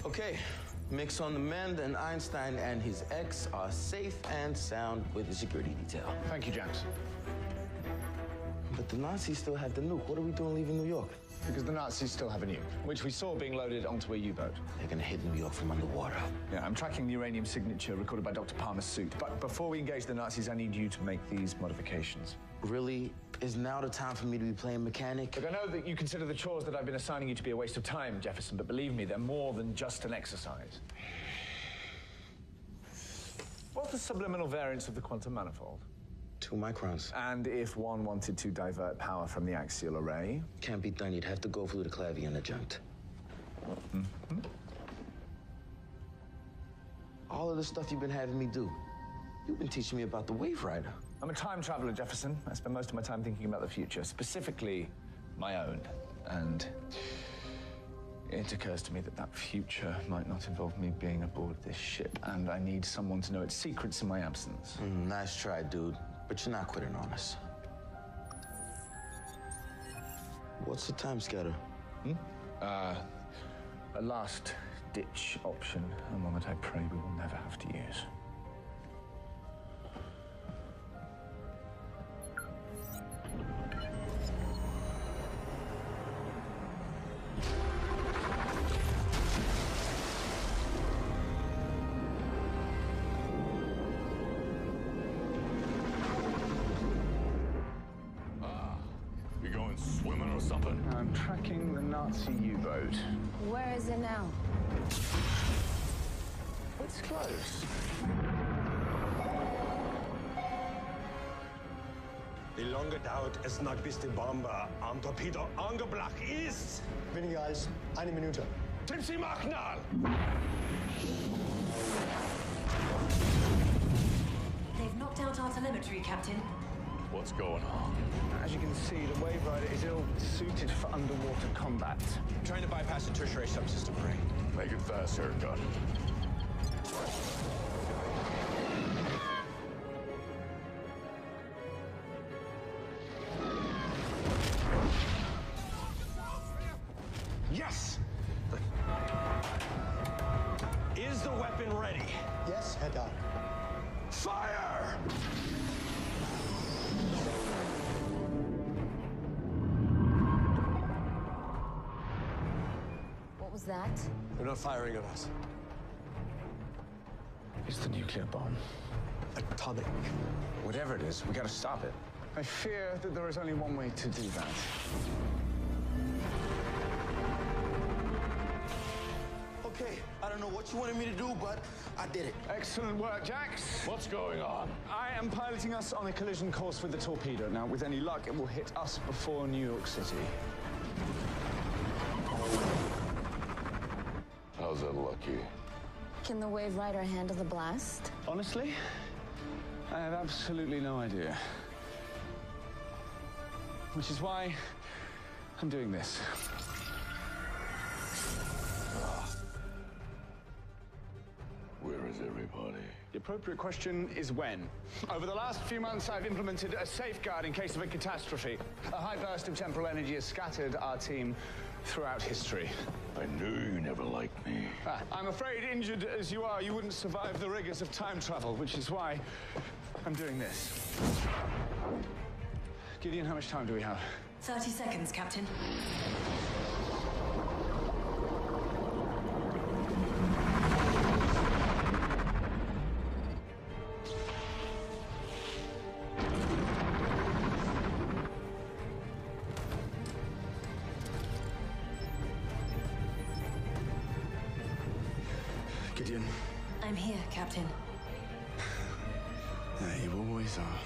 Okay, mix on the mend, and Einstein and his ex are safe and sound with the security detail. Thank you, James. But the Nazis still have the nuke. What are we doing leaving New York? Because the Nazis still have a nuke, which we saw being loaded onto a U-boat. They're gonna hit New York from underwater. Yeah, I'm tracking the uranium signature recorded by Dr. Palmer's suit. But before we engage the Nazis, I need you to make these modifications. Really? Is now the time for me to be playing mechanic? Look, I know that you consider the chores that I've been assigning you to be a waste of time, Jefferson, but believe me, they're more than just an exercise. What's the subliminal variance of the quantum manifold? 2 microns. And if one wanted to divert power from the axial array? Can't be done. You'd have to go through the clavier and adjunct. Mm-hmm. All of the stuff you've been having me do. You've been teaching me about the Waverider. I'm a time traveler, Jefferson. I spend most of my time thinking about the future, specifically my own. And it occurs to me that that future might not involve me being aboard this ship, and I need someone to know its secrets in my absence. Nice try, dude. But you're not quitting on us. What's the time scatter? A last-ditch option, and one that I pray we will never have to use. You going swimming or something? I'm tracking the Nazi U-boat. Where is it now? It's close. Wie lange dauert es noch, bis die Bombe am Torpedo angebracht ist? Weniger als 1 Minute. Tipsy, mach schnell! They've knocked out our telemetry, Captain. What's going on? As you can see, the Waverider is ill-suited for underwater combat. Trying to bypass the tertiary subsystem array. Make it fast, haircut. Yes! Is the weapon ready? Yes, Herr Doc. Fire! What was that? They're not firing at us. It's the nuclear bomb. Atomic. Whatever it is, we gotta stop it. I fear that there is only one way to do that. Okay, I don't know what you wanted me to do, but I did it. Excellent work, Jax. What's going on? I am piloting us on a collision course with the torpedo. Now, with any luck, it will hit us before New York City. How's that lucky? Can the Waverider handle the blast? Honestly, I have absolutely no idea. Which is why I'm doing this. Where is everybody? The appropriate question is when. Over the last few months, I've implemented a safeguard in case of a catastrophe. A high burst of temporal energy has scattered our team throughout history. I knew you never liked me. I'm afraid, injured as you are, you wouldn't survive the rigors of time travel, which is why I'm doing this. Gideon, how much time do we have? 30 seconds, Captain. Gideon. I'm here, Captain. There you always are.